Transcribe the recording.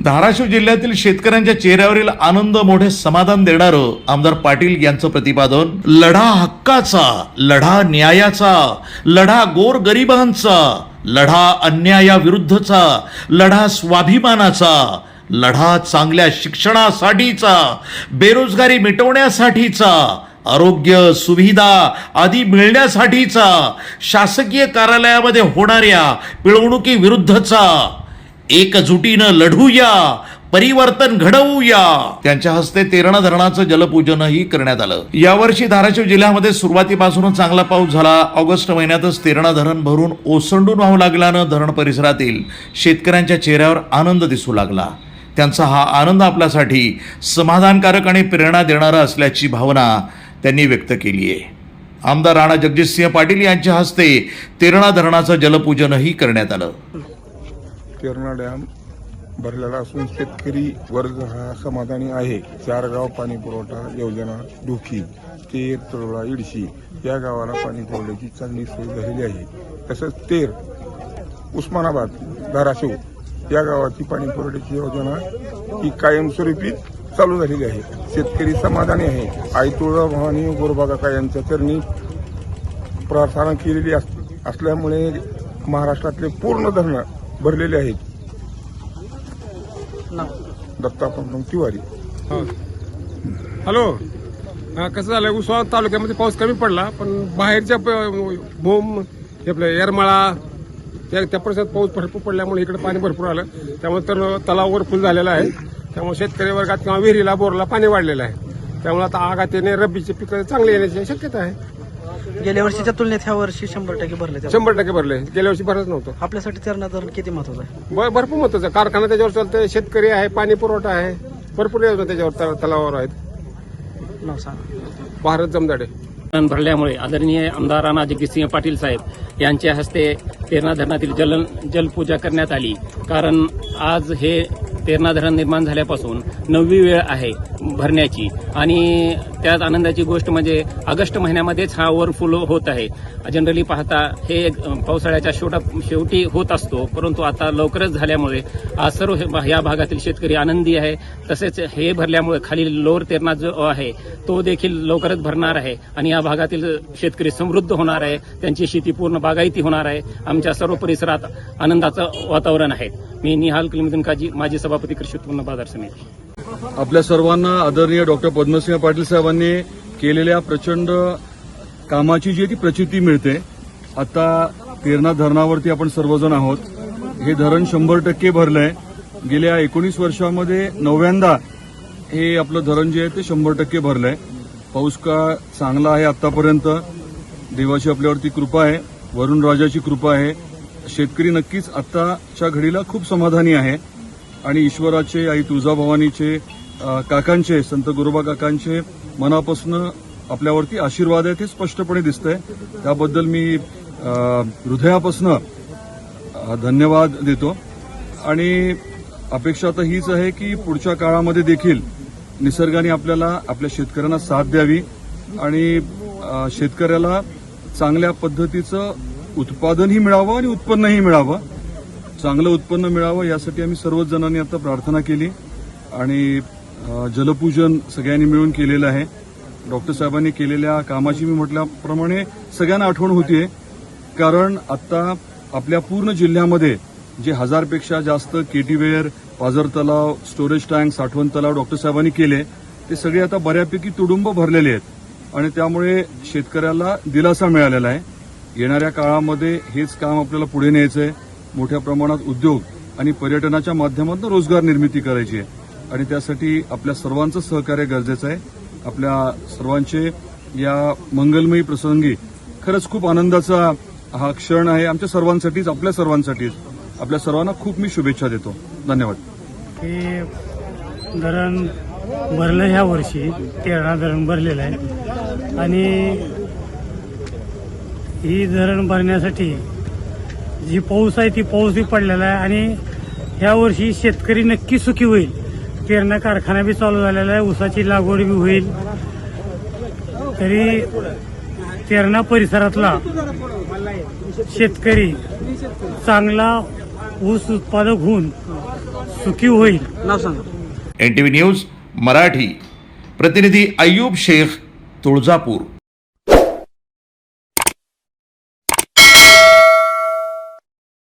धाराशिव जिल्ह्यातील शेतकऱ्यांच्या चेहऱ्यावरील आनंद मोठे समाधान देणारं आमदार पाटील यांचं प्रतिपादन. लढा हक्काचा, लढा न्यायाचा, लढा गोरगरिबांचा, लढा अन्यायाविरुद्धचा, लढा स्वाभिमानाचा, लढा चांगल्या शिक्षणासाठीचा, बेरोजगारी मिटवण्यासाठीचा, आरोग्य सुविधा आदी मिळण्यासाठीचा, शासकीय कार्यालयामध्ये होणाऱ्या पिळवणुकीविरुद्धचा. एकजुटीनं लढूया, परिवर्तन घडवूया. त्यांच्या हस्ते तेरणा धरणाचं जलपूजनही करण्यात आलं. यावर्षी धाराशिव जिल्ह्यामध्ये सुरुवातीपासूनच चांगला पाऊस झाला. ऑगस्ट महिन्यातच तेरणा धरण भरून ओसंडून वाहू लागल्यानं धरण परिसरातील शेतकऱ्यांच्या चेहऱ्यावर आनंद दिसू लागला. त्यांचा हा आनंद आपल्यासाठी समाधानकारक आणि प्रेरणा देणारा असल्याची भावना त्यांनी व्यक्त केली आहे. आमदार राणा जगजितसिंह पाटील यांच्या हस्ते तेरणा धरणाचं जलपूजनही करण्यात आलं. तेरणा डॅम भरलेला असून शेतकरी वर्ग हा समाधानी आहे. 4 गाव पाणी पुरवठा योजना डोकी, तेर, तळोळा, इडशी या गावाला पाणी पुरवठ्याची चांगली सोय झालेली आहे. तसंच तेर, उस्मानाबाद, धाराशिव या गावाची पाणी पुरवठ्याची योजना ही कायमस्वरूपी चालू झालेली आहे. शेतकरी समाधानी आहे. आई तुळजाभवानी गोरोबाकाका यांच्या चरणी प्रार्थना केलेली असल्यामुळे महाराष्ट्रातले पूर्ण धरणं भरलेले आहेत. दत्तापंत तिवारी. हॅलो, कसं झालं, उस्मानाबाद तालुक्यामध्ये पाऊस कमी पडला, पण बाहेरच्या भूम आपल्या येरमाळा त्या परिसरात पाऊस भरपूर पडल्यामुळे इकडे पाणी भरपूर आलं. त्यामुळे तर तलावावर फुल झालेला आहे. त्यामुळे शेतकरी वर्गात किंवा विहिरीला बोरला पाणी वाढलेलं आहे. त्यामुळे आता आगातीने रब्बीचे पिकं चांगले येण्याची शक्यता आहे. गेल्या वर्षीच्या तुलनेत ह्या वर्षी 100% भरले. 100% भरले. गेल्या वर्षी भरत नव्हतं. आपल्यासाठी तेरणा धरण किती महत्वाचं आहे? भरपूर महत्वाचं. कारखाना त्याच्यावर चालतोय, शेतकरी आहे, पाणी पुरवठा आहे, भरपूर योजना त्याच्यावर तलावावर आहेत. नाव सांगा. भारत जमदाडे. भरल्यामुळे आदरणीय आमदार राणा जगजितसिंह पाटील साहेब यांच्या हस्ते तेरणा धरणातील जलपूजा करण्यात आली. कारण आज हे तेरणा धरण निर्माण झाल्यापासून 9वी वेळ आहे भरण्याची. आणि त्यात आनंदाची गोष्ट म्हणजे ऑगस्ट महिन्यामध्येच हा ओव्हरफ्लो होत आहे. जनरली पाहता हे पावसाळ्याच्या शेवटी होत असतो, परंतु आता लवकरच झाल्यामुळे आज सर्व या भागातील शेतकरी आनंदी आहे. तसेच हे भरल्यामुळे खाली लोअर तेरणा जो आहे तो देखील लवकरच भरणार आहे आणि या भागातील शेतकरी समृद्ध होणार आहे. त्यांची शेती पूर्ण बागायती होणार आहे. आमच्या सर्व परिसरात आनंदाचं वातावरण आहे. मी निहाल कलिमुद्दीन काजी, माजी सभापती कृषी उत्पन्न बाजार समिती. आपल्या सर्वांना आदरणीय डॉक्टर पद्मसिंह पाटील साहेबांनी केलेल्या प्रचंड कामाची जी ती प्रचिती मिळते. आता तेरणा धरणावरती आपण सर्वजण आहोत. हे धरण 100% भरलंय. गेल्या 19 वर्षामध्ये 9व्यांदा हे आपलं धरण जे आहे ते 100% भरलंय. पाऊस का चांगला आहे आतापर्यंत. देवाची आपल्यावरती कृपा आहे, वरुण राजाची कृपा आहे. शेतकरी नक्कीच आत्ताच्या घडीला खूप समाधानी आहे आणि ईश्वराचे, आई तुळजाभवानीचे, काकांचे, संत गोरोबा काकांचे मनापासून आपल्यावरती आशीर्वाद आहेत हे स्पष्टपणे दिसतंय. त्याबद्दल मी हृदयापासून धन्यवाद देतो. आणि अपेक्षा तर हीच आहे की पुढच्या काळामध्ये देखील निसर्गाने आपल्याला, आपल्या शेतकऱ्यांना साथ द्यावी आणि शेतकऱ्याला चांगल्या पद्धतीचं उत्पादनही मिळावं आणि उत्पन्नही मिळावं. चांगलं उत्पन्न मिळावं यासाठी आम्ही सर्वच जणांनी आता प्रार्थना केली आणि जलपूजन सगळ्यांनी मिळून केलेलं आहे. डॉक्टर साहेबांनी केलेल्या कामाची मी म्हटल्याप्रमाणे सगळ्यांना आठवण होतीये. कारण आता आपल्या पूर्ण जिल्ह्यामध्ये जे 1000पेक्षा जास्त केटीवेअर, पाझर तलाव, स्टोरेज टँक, साठवण तलाव डॉक्टर साहेबांनी केले ते सगळे आता बऱ्यापैकी तुडुंब भरलेले आहेत आणि त्यामुळे शेतकऱ्याला दिलासा मिळालेला आहे. येणाऱ्या काळामध्ये हेच काम आपल्याला पुढे न्यायचं आहे. मोठ्या प्रमाणात उद्योग आणि पर्यटनाच्या माध्यमातून रोजगार निर्मिती करायची आहे आणि त्यासाठी आपल्या सर्वांचं सहकार्य गरजेचं आहे. आपल्या सर्वांचे या मंगलमयी प्रसंगी खरंच खूप आनंदाचा हा क्षण आहे. आमच्या सर्वांसाठीच, आपल्या सर्वांसाठीच. आपल्या सर्वांना खूप मी शुभेच्छा देतो. धन्यवाद. हे धरण भरलं ह्या वर्षी. तेरणा धरण भरलेलं आहे आणि ही धरण भरण्यासाठी जी पाऊस आहे ती पाऊसही पडलेला आहे आणि ह्या वर्षी शेतकरी नक्की सुखी होईल. पेरणा कारखाना बी चालू झालेला आहे, ऊसाची लागवड बी होईल. तरी तेरणा परिसरातला शेतकरी चांगला ऊस उत्पादक होऊन सुखी होईल. नाव सांगा. NTV न्यूज मराठी प्रतिनिधी अय्यूब शेख, तुळजापूर.